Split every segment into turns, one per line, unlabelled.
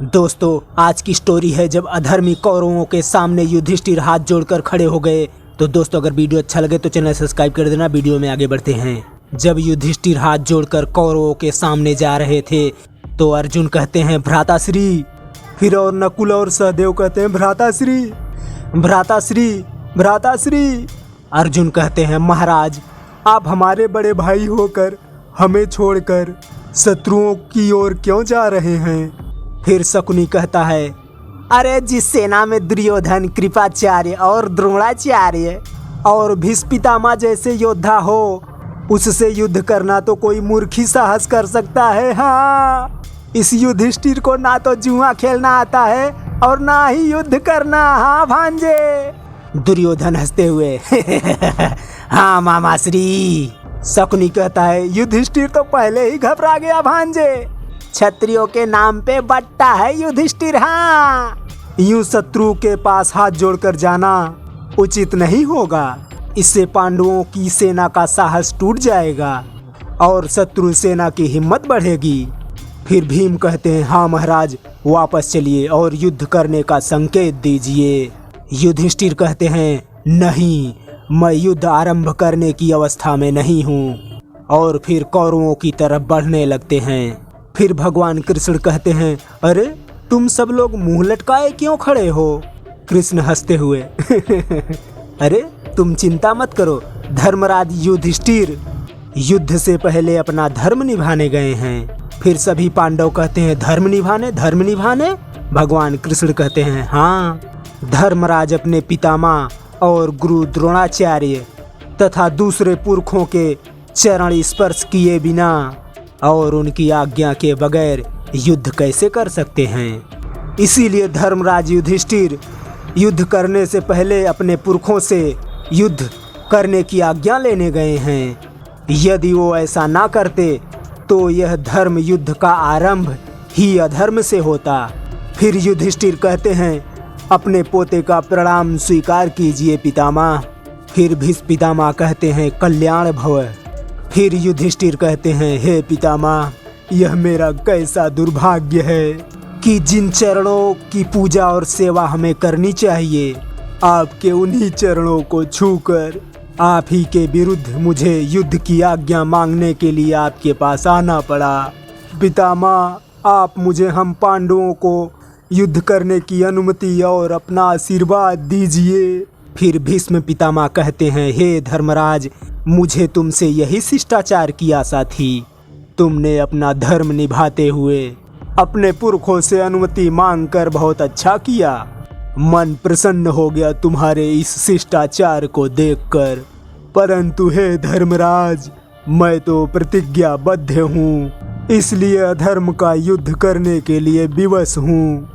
दोस्तों, आज की स्टोरी है जब अधर्मी कौरवों के सामने युधिष्ठिर हाथ जोड़कर खड़े हो गए। तो दोस्तों, अगर वीडियो अच्छा लगे तो चैनल सब्सक्राइब कर देना। वीडियो में आगे बढ़ते हैं। जब युधिष्ठिर हाथ जोड़कर कौरवों के सामने जा रहे थे तो अर्जुन कहते हैं भ्राताश्री, फिर और नकुल और सहदेव कहते हैं भ्राताश्री भ्राताश्री भ्राताश्री। अर्जुन कहते हैं महाराज, आप हमारे बड़े भाई होकर हमें छोड़कर शत्रुओं की ओर क्यों जा रहे हैं? फिर शकुनी कहता है, अरे जिस सेना में दुर्योधन, कृपाचार्य और द्रोणाचार्य और भीष्म पितामह जैसे योद्धा हो, उससे युद्ध करना तो कोई मूर्ख ही साहस कर सकता है। हाँ, इस युधिष्ठिर को ना तो जुआ खेलना आता है और ना ही युद्ध करना। हाँ भांजे। दुर्योधन हंसते हुए हाँ मामाश्री। शकुनी कहता है, युधिष्ठिर तो पहले ही घबरा गया भांजे। क्षत्रियों के नाम पे बट्टा है युधिष्ठिर। हाँ, यूं शत्रु के पास हाथ जोड़कर जाना उचित नहीं होगा। इससे पांडवों की सेना का साहस टूट जाएगा और शत्रु सेना की हिम्मत बढ़ेगी। फिर भीम कहते हैं, हाँ महाराज, वापस चलिए और युद्ध करने का संकेत दीजिए। युधिष्ठिर कहते हैं, नहीं, मैं युद्ध आरंभ करने की अवस्था में नहीं हूँ। और फिर कौरवों की तरफ बढ़ने लगते हैं। फिर भगवान कृष्ण कहते हैं, अरे तुम सब लोग मुंह लटकाए क्यों खड़े हो? कृष्ण हंसते हुए अरे तुम चिंता मत करो, धर्मराज युधिष्ठिर युद्ध से पहले अपना धर्म निभाने गए हैं। फिर सभी पांडव कहते हैं, धर्म निभाने? धर्म निभाने? भगवान कृष्ण कहते हैं, हाँ, धर्मराज अपने पितामह और गुरु द्रोणाचार्य तथा दूसरे पुरखों के चरण स्पर्श किए बिना और उनकी आज्ञा के बगैर युद्ध कैसे कर सकते हैं? इसीलिए धर्मराज युधिष्ठिर युद्ध करने से पहले अपने पुरखों से युद्ध करने की आज्ञा लेने गए हैं। यदि वो ऐसा ना करते तो यह धर्म युद्ध का आरंभ ही अधर्म से होता। फिर युधिष्ठिर कहते हैं, अपने पोते का प्रणाम स्वीकार कीजिए पितामह। फिर भीष्म पितामह कहते हैं, कल्याण भव। फिर युधिष्ठिर कहते हैं, हे पितामह, यह मेरा कैसा दुर्भाग्य है कि जिन चरणों की पूजा और सेवा हमें करनी चाहिए, आपके उन्हीं चरणों को छूकर आप ही के विरुद्ध मुझे युद्ध की आज्ञा मांगने के लिए आपके पास आना पड़ा। पितामह, आप मुझे हम पांडवों को युद्ध करने की अनुमति और अपना आशीर्वाद दीजिए। फिर भीष्म पितामह कहते हैं, हे धर्मराज, मुझे तुमसे यही शिष्टाचार की आशा थी। तुमने अपना धर्म निभाते हुए अपने पुरखों से अनुमति मांगकर बहुत अच्छा किया। मन प्रसन्न हो गया तुम्हारे इस शिष्टाचार को देखकर। परंतु हे धर्मराज, मैं तो प्रतिज्ञाबद्ध हूँ, इसलिए अधर्म का युद्ध करने के लिए विवश हूँ।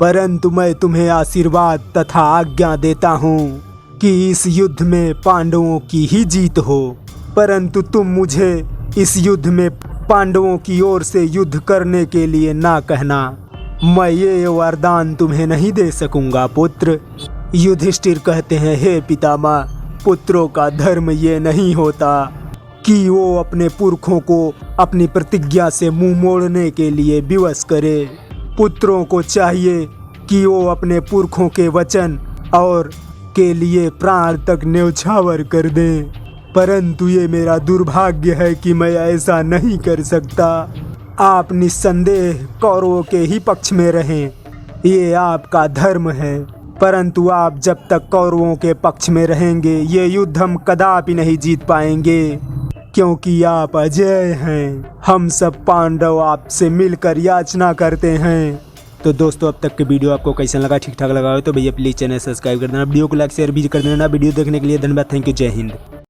परंतु मैं तुम्हें आशीर्वाद तथा आज्ञा देता हूँ कि इस युद्ध में पांडवों की ही जीत हो। परंतु तुम मुझे इस युद्ध में पांडवों की ओर से युद्ध करने के लिए ना कहना। मैं ये वरदान तुम्हें नहीं दे सकूंगा पुत्र। युधिष्ठिर कहते हैं, हे पितामह, पुत्रों का धर्म ये नहीं होता कि वो अपने पुरखों को अपनी प्रतिज्ञा से मुंह मोड़ने के लिए विवश करे। पुत्रों को चाहिए कि वो अपने पुरखों के वचन और के लिए प्राण तक न्यौछावर कर दें। परंतु ये मेरा दुर्भाग्य है कि मैं ऐसा नहीं कर सकता। आप निस्संदेह कौरवों के ही पक्ष में रहें, ये आपका धर्म है। परंतु आप जब तक कौरवों के पक्ष में रहेंगे, ये युद्ध हम कदापि नहीं जीत पाएंगे, क्योंकि आप अजय हैं। हम सब पांडव आपसे मिलकर याचना करते हैं। तो दोस्तों, अब तक के वीडियो आपको कैसा लगा? ठीक ठाक लगा हो तो भैया प्लीज़ चैनल सब्सक्राइब कर देना। वीडियो को लाइक शेयर भी कर देना। वीडियो देखने के लिए धन्यवाद। Thank you. जय हिंद।